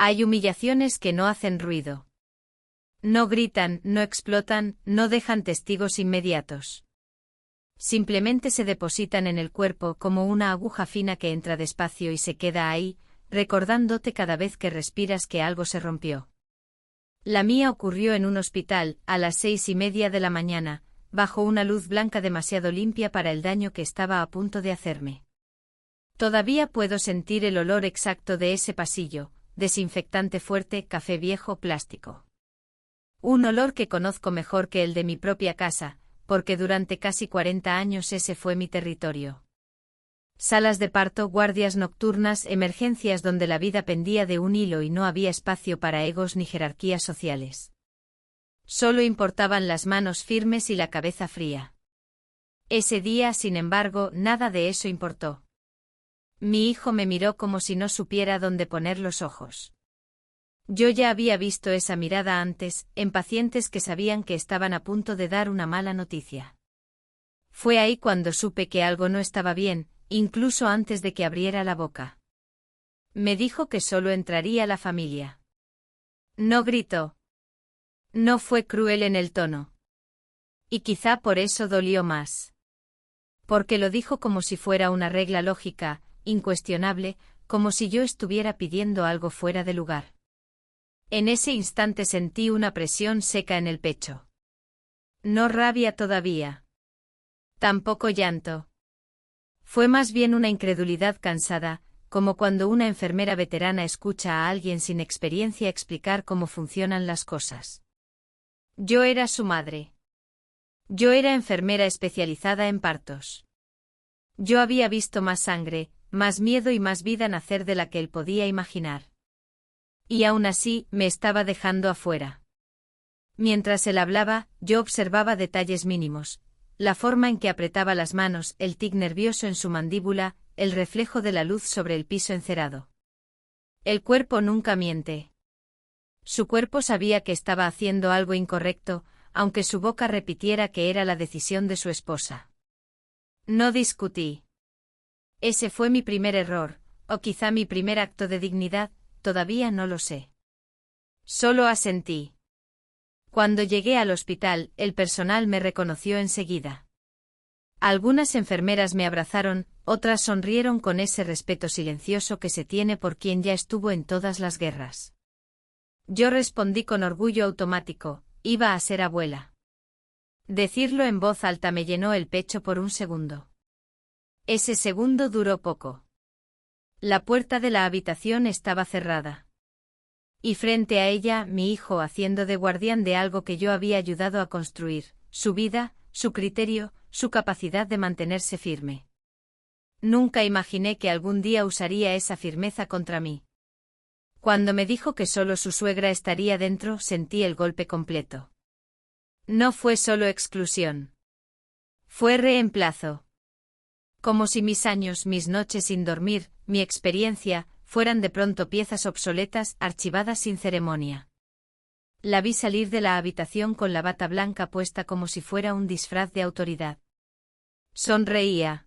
Hay humillaciones que no hacen ruido. No gritan, no explotan, no dejan testigos inmediatos. Simplemente se depositan en el cuerpo como una aguja fina que entra despacio y se queda ahí, recordándote cada vez que respiras que algo se rompió. La mía ocurrió en un hospital, a las 6:30 de la mañana, bajo una luz blanca demasiado limpia para el daño que estaba a punto de hacerme. Todavía puedo sentir el olor exacto de ese pasillo, desinfectante fuerte, café viejo, plástico. Un olor que conozco mejor que el de mi propia casa, porque durante casi 40 años ese fue mi territorio. Salas de parto, guardias nocturnas, emergencias donde la vida pendía de un hilo y no había espacio para egos ni jerarquías sociales. Solo importaban las manos firmes y la cabeza fría. Ese día, sin embargo, nada de eso importó. Mi hijo me miró como si no supiera dónde poner los ojos. Yo ya había visto esa mirada antes, en pacientes que sabían que estaban a punto de dar una mala noticia. Fue ahí cuando supe que algo no estaba bien, incluso antes de que abriera la boca. Me dijo que solo entraría la familia. No gritó. No fue cruel en el tono. Y quizá por eso dolió más. Porque lo dijo como si fuera una regla lógica, incuestionable, como si yo estuviera pidiendo algo fuera de lugar. En ese instante sentí una presión seca en el pecho. No rabia todavía. Tampoco llanto. Fue más bien una incredulidad cansada, como cuando una enfermera veterana escucha a alguien sin experiencia explicar cómo funcionan las cosas. Yo era su madre. Yo era enfermera especializada en partos. Yo había visto más sangre, más miedo y más vida nacer de la que él podía imaginar. Y aún así, me estaba dejando afuera. Mientras él hablaba, yo observaba detalles mínimos, la forma en que apretaba las manos, el tic nervioso en su mandíbula, el reflejo de la luz sobre el piso encerado. El cuerpo nunca miente. Su cuerpo sabía que estaba haciendo algo incorrecto, aunque su boca repitiera que era la decisión de su esposa. No discutí. Ese fue mi primer error, o quizá mi primer acto de dignidad, todavía no lo sé. Solo asentí. Cuando llegué al hospital, el personal me reconoció enseguida. Algunas enfermeras me abrazaron, otras sonrieron con ese respeto silencioso que se tiene por quien ya estuvo en todas las guerras. Yo respondí con orgullo automático, iba a ser abuela. Decirlo en voz alta me llenó el pecho por un segundo. Ese segundo duró poco. La puerta de la habitación estaba cerrada. Y frente a ella, mi hijo haciendo de guardián de algo que yo había ayudado a construir, su vida, su criterio, su capacidad de mantenerse firme. Nunca imaginé que algún día usaría esa firmeza contra mí. Cuando me dijo que solo su suegra estaría dentro, sentí el golpe completo. No fue solo exclusión. Fue reemplazo. Como si mis años, mis noches sin dormir, mi experiencia, fueran de pronto piezas obsoletas, archivadas sin ceremonia. La vi salir de la habitación con la bata blanca puesta como si fuera un disfraz de autoridad. Sonreía.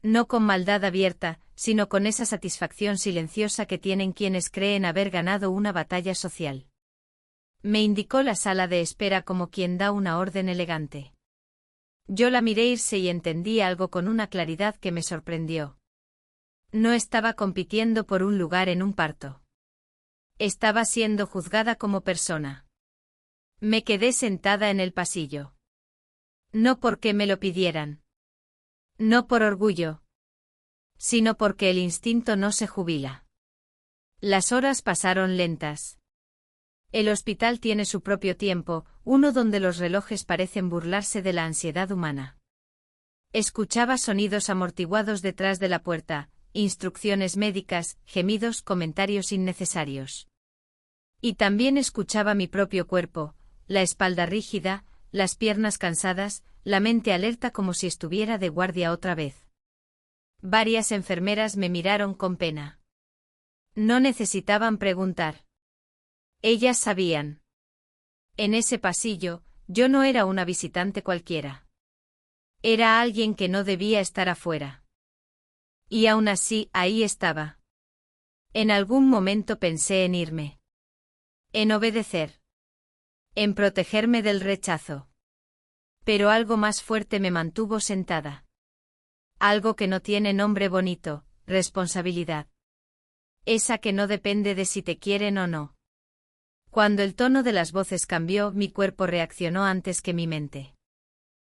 No con maldad abierta, sino con esa satisfacción silenciosa que tienen quienes creen haber ganado una batalla social. Me indicó la sala de espera como quien da una orden elegante. Yo la miré irse y entendí algo con una claridad que me sorprendió. No estaba compitiendo por un lugar en un parto. Estaba siendo juzgada como persona. Me quedé sentada en el pasillo. No porque me lo pidieran. No por orgullo. Sino porque el instinto no se jubila. Las horas pasaron lentas. El hospital tiene su propio tiempo, uno donde los relojes parecen burlarse de la ansiedad humana. Escuchaba sonidos amortiguados detrás de la puerta, instrucciones médicas, gemidos, comentarios innecesarios. Y también escuchaba mi propio cuerpo, la espalda rígida, las piernas cansadas, la mente alerta como si estuviera de guardia otra vez. Varias enfermeras me miraron con pena. No necesitaban preguntar. Ellas sabían. En ese pasillo, yo no era una visitante cualquiera. Era alguien que no debía estar afuera. Y aún así, ahí estaba. En algún momento pensé en irme. En obedecer. En protegerme del rechazo. Pero algo más fuerte me mantuvo sentada. Algo que no tiene nombre bonito, responsabilidad. Esa que no depende de si te quieren o no. Cuando el tono de las voces cambió, mi cuerpo reaccionó antes que mi mente.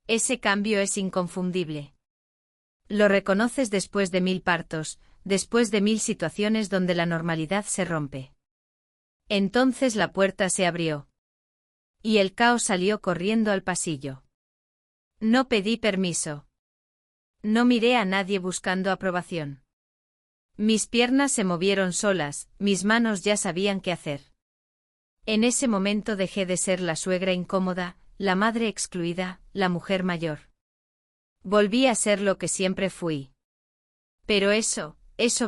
Ese cambio es inconfundible. Lo reconoces después de 1000 partos, después de 1000 situaciones donde la normalidad se rompe. Entonces la puerta se abrió. Y el caos salió corriendo al pasillo. No pedí permiso. No miré a nadie buscando aprobación. Mis piernas se movieron solas, mis manos ya sabían qué hacer. En ese momento dejé de ser la suegra incómoda, la madre excluida, la mujer mayor. Volví a ser lo que siempre fui. Pero eso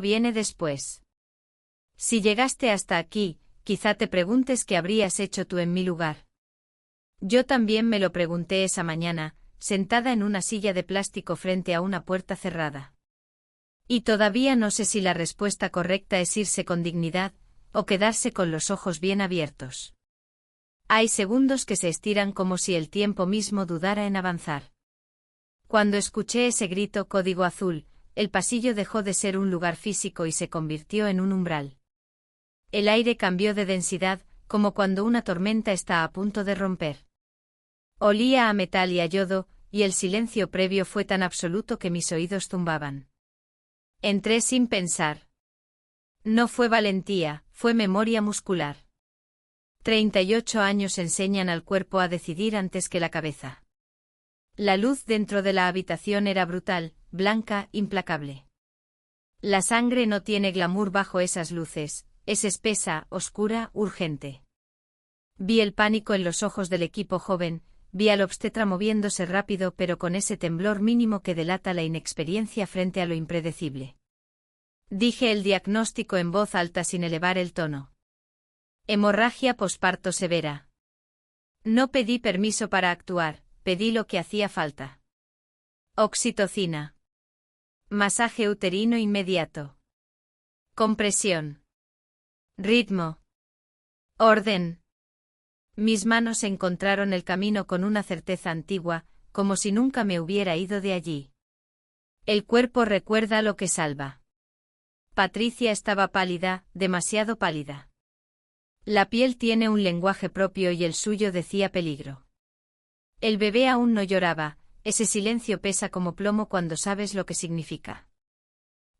viene después. Si llegaste hasta aquí, quizá te preguntes qué habrías hecho tú en mi lugar. Yo también me lo pregunté esa mañana, sentada en una silla de plástico frente a una puerta cerrada. Y todavía no sé si la respuesta correcta es irse con dignidad, o quedarse con los ojos bien abiertos. Hay segundos que se estiran como si el tiempo mismo dudara en avanzar. Cuando escuché ese grito código azul, el pasillo dejó de ser un lugar físico y se convirtió en un umbral. El aire cambió de densidad, como cuando una tormenta está a punto de romper. Olía a metal y a yodo, y el silencio previo fue tan absoluto que mis oídos zumbaban. Entré sin pensar. No fue valentía, fue memoria muscular. 38 años enseñan al cuerpo a decidir antes que la cabeza. La luz dentro de la habitación era brutal, blanca, implacable. La sangre no tiene glamour bajo esas luces, es espesa, oscura, urgente. Vi el pánico en los ojos del equipo joven, vi al obstetra moviéndose rápido pero con ese temblor mínimo que delata la inexperiencia frente a lo impredecible. Dije el diagnóstico en voz alta sin elevar el tono. Hemorragia posparto severa. No pedí permiso para actuar, pedí lo que hacía falta. Oxitocina. Masaje uterino inmediato. Compresión. Ritmo. Orden. Mis manos encontraron el camino con una certeza antigua, como si nunca me hubiera ido de allí. El cuerpo recuerda lo que salva. Patricia estaba pálida, demasiado pálida. La piel tiene un lenguaje propio y el suyo decía peligro. El bebé aún no lloraba, ese silencio pesa como plomo cuando sabes lo que significa.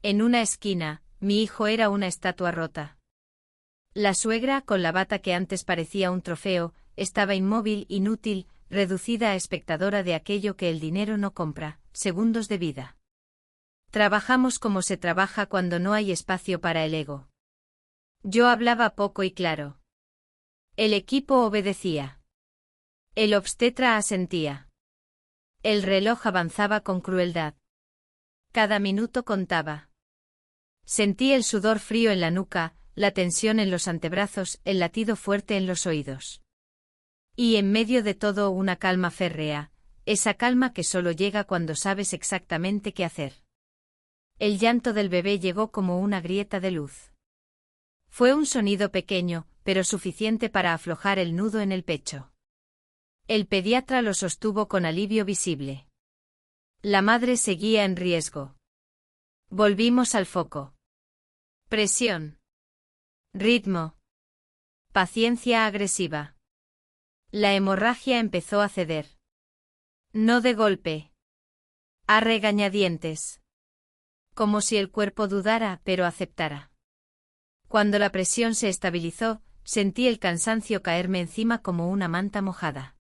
En una esquina, mi hijo era una estatua rota. La suegra, con la bata que antes parecía un trofeo, estaba inmóvil, inútil, reducida a espectadora de aquello que el dinero no compra, segundos de vida. Trabajamos como se trabaja cuando no hay espacio para el ego. Yo hablaba poco y claro. El equipo obedecía. El obstetra asentía. El reloj avanzaba con crueldad. Cada minuto contaba. Sentí el sudor frío en la nuca, la tensión en los antebrazos, el latido fuerte en los oídos. Y en medio de todo una calma férrea, esa calma que solo llega cuando sabes exactamente qué hacer. El llanto del bebé llegó como una grieta de luz. Fue un sonido pequeño, pero suficiente para aflojar el nudo en el pecho. El pediatra lo sostuvo con alivio visible. La madre seguía en riesgo. Volvimos al foco. Presión. Ritmo. Paciencia agresiva. La hemorragia empezó a ceder. No de golpe. A regañadientes. Como si el cuerpo dudara, pero aceptara. Cuando la presión se estabilizó, sentí el cansancio caerme encima como una manta mojada.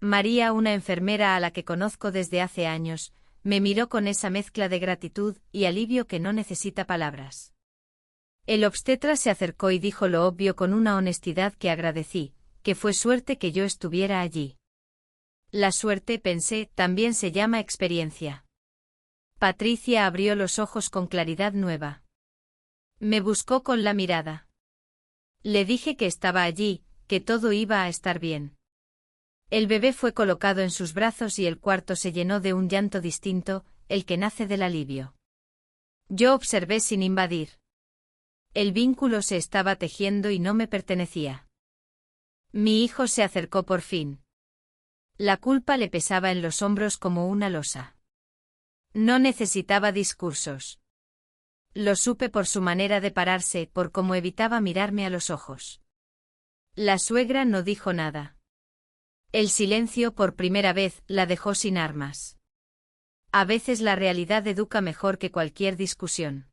María, una enfermera a la que conozco desde hace años, me miró con esa mezcla de gratitud y alivio que no necesita palabras. El obstetra se acercó y dijo lo obvio con una honestidad que agradecí, que fue suerte que yo estuviera allí. La suerte, pensé, también se llama experiencia. Patricia abrió los ojos con claridad nueva. Me buscó con la mirada. Le dije que estaba allí, que todo iba a estar bien. El bebé fue colocado en sus brazos y el cuarto se llenó de un llanto distinto, el que nace del alivio. Yo observé sin invadir. El vínculo se estaba tejiendo y no me pertenecía. Mi hijo se acercó por fin. La culpa le pesaba en los hombros como una losa. No necesitaba discursos. Lo supe por su manera de pararse, por cómo evitaba mirarme a los ojos. La suegra no dijo nada. El silencio por primera vez la dejó sin armas. A veces la realidad educa mejor que cualquier discusión.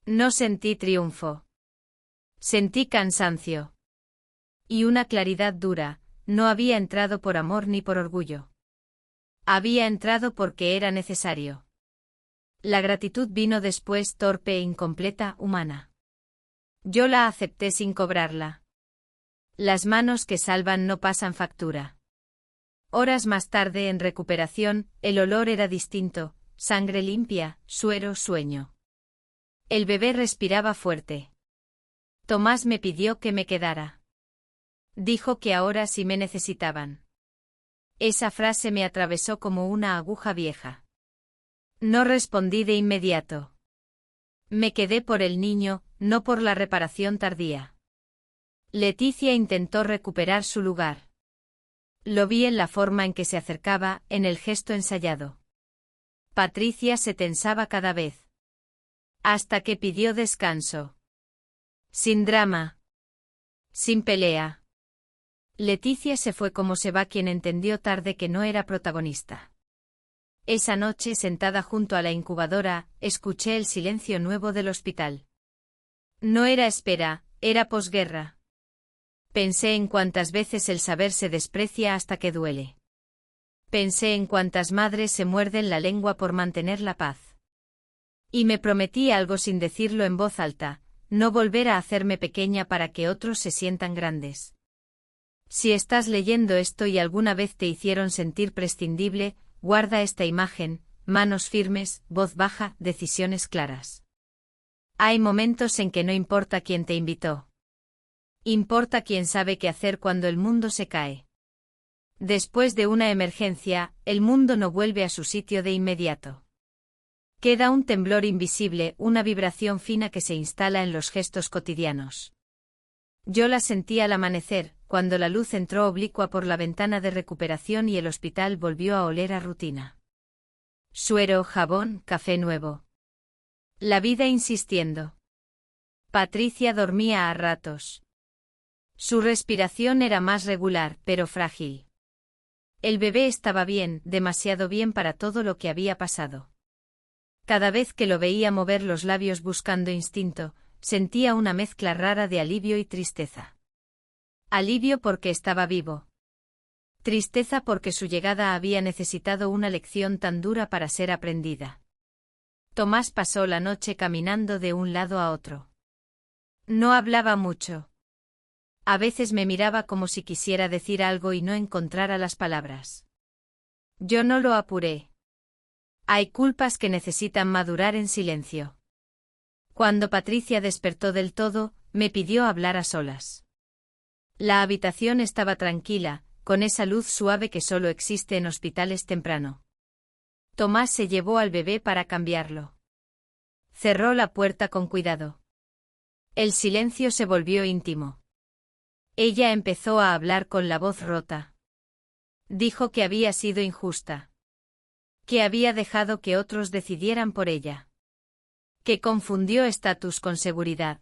No sentí triunfo. Sentí cansancio. Y una claridad dura. No había entrado por amor ni por orgullo. Había entrado porque era necesario. La gratitud vino después, torpe e incompleta, humana. Yo la acepté sin cobrarla. Las manos que salvan no pasan factura. Horas más tarde, en recuperación, el olor era distinto, sangre limpia, suero, sueño. El bebé respiraba fuerte. Tomás me pidió que me quedara. Dijo que ahora sí me necesitaban. Esa frase me atravesó como una aguja vieja. No respondí de inmediato. Me quedé por el niño, no por la reparación tardía. Leticia intentó recuperar su lugar. Lo vi en la forma en que se acercaba, en el gesto ensayado. Patricia se tensaba cada vez. Hasta que pidió descanso. Sin drama. Sin pelea. Leticia se fue como se va quien entendió tarde que no era protagonista. Esa noche, sentada junto a la incubadora, escuché el silencio nuevo del hospital. No era espera, era posguerra. Pensé en cuántas veces el saber se desprecia hasta que duele. Pensé en cuántas madres se muerden la lengua por mantener la paz. Y me prometí algo sin decirlo en voz alta, no volver a hacerme pequeña para que otros se sientan grandes. Si estás leyendo esto y alguna vez te hicieron sentir prescindible, guarda esta imagen: manos firmes, voz baja, decisiones claras. Hay momentos en que no importa quién te invitó. Importa quién sabe qué hacer cuando el mundo se cae. Después de una emergencia, el mundo no vuelve a su sitio de inmediato. Queda un temblor invisible, una vibración fina que se instala en los gestos cotidianos. Yo la sentí al amanecer, cuando la luz entró oblicua por la ventana de recuperación y el hospital volvió a oler a rutina. Suero, jabón, café nuevo. La vida insistiendo. Patricia dormía a ratos. Su respiración era más regular, pero frágil. El bebé estaba bien, demasiado bien para todo lo que había pasado. Cada vez que lo veía mover los labios buscando instinto, sentía una mezcla rara de alivio y tristeza. Alivio porque estaba vivo. Tristeza porque su llegada había necesitado una lección tan dura para ser aprendida. Tomás pasó la noche caminando de un lado a otro. No hablaba mucho. A veces me miraba como si quisiera decir algo y no encontrara las palabras. Yo no lo apuré. Hay culpas que necesitan madurar en silencio. Cuando Patricia despertó del todo, me pidió hablar a solas. La habitación estaba tranquila, con esa luz suave que solo existe en hospitales temprano. Tomás se llevó al bebé para cambiarlo. Cerró la puerta con cuidado. El silencio se volvió íntimo. Ella empezó a hablar con la voz rota. Dijo que había sido injusta. Que había dejado que otros decidieran por ella. Que confundió estatus con seguridad.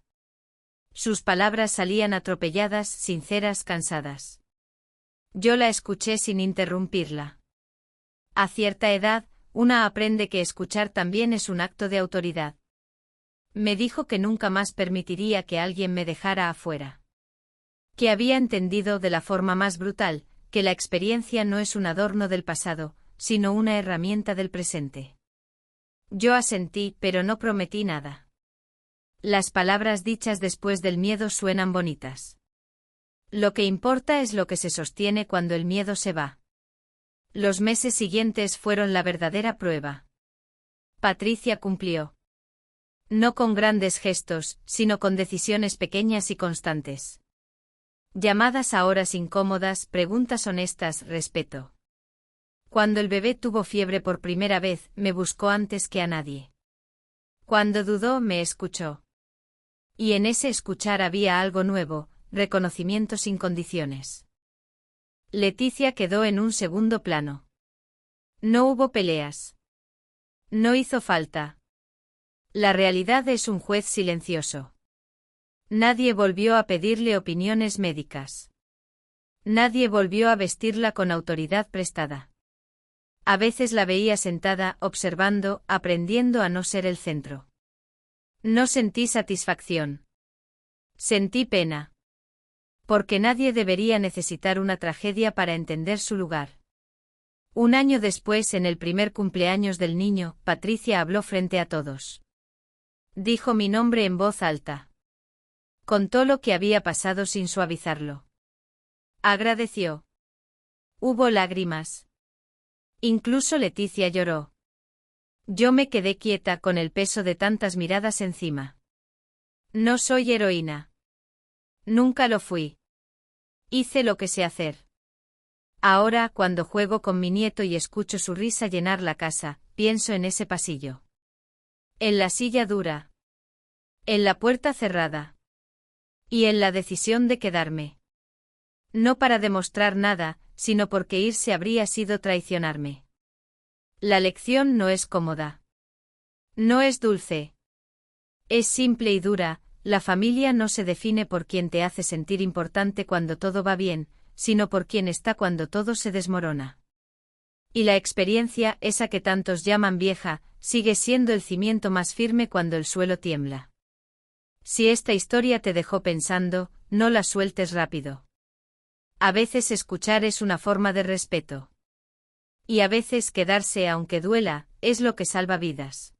Sus palabras salían atropelladas, sinceras, cansadas. Yo la escuché sin interrumpirla. A cierta edad, una aprende que escuchar también es un acto de autoridad. Me dijo que nunca más permitiría que alguien me dejara afuera. Que había entendido de la forma más brutal, que la experiencia no es un adorno del pasado, sino una herramienta del presente. Yo asentí, pero no prometí nada. Las palabras dichas después del miedo suenan bonitas. Lo que importa es lo que se sostiene cuando el miedo se va. Los meses siguientes fueron la verdadera prueba. Patricia cumplió. No con grandes gestos, sino con decisiones pequeñas y constantes. Llamadas a horas incómodas, preguntas honestas, respeto. Cuando el bebé tuvo fiebre por primera vez, me buscó antes que a nadie. Cuando dudó, me escuchó. Y en ese escuchar había algo nuevo, reconocimiento sin condiciones. Leticia quedó en un segundo plano. No hubo peleas. No hizo falta. La realidad es un juez silencioso. Nadie volvió a pedirle opiniones médicas. Nadie volvió a vestirla con autoridad prestada. A veces la veía sentada, observando, aprendiendo a no ser el centro. No sentí satisfacción. Sentí pena. Porque nadie debería necesitar una tragedia para entender su lugar. Un año después, en el primer cumpleaños del niño, Patricia habló frente a todos. Dijo mi nombre en voz alta. Contó lo que había pasado sin suavizarlo. Agradeció. Hubo lágrimas. Incluso Leticia lloró. Yo me quedé quieta con el peso de tantas miradas encima. No soy heroína. Nunca lo fui. Hice lo que sé hacer. Ahora, cuando juego con mi nieto y escucho su risa llenar la casa, pienso en ese pasillo. En la silla dura. En la puerta cerrada. Y en la decisión de quedarme. No para demostrar nada, sino porque irse habría sido traicionarme. La lección no es cómoda. No es dulce. Es simple y dura. La familia no se define por quien te hace sentir importante cuando todo va bien, sino por quien está cuando todo se desmorona. Y la experiencia, esa que tantos llaman vieja, sigue siendo el cimiento más firme cuando el suelo tiembla. Si esta historia te dejó pensando, no la sueltes rápido. A veces escuchar es una forma de respeto. Y a veces quedarse aunque duela, es lo que salva vidas.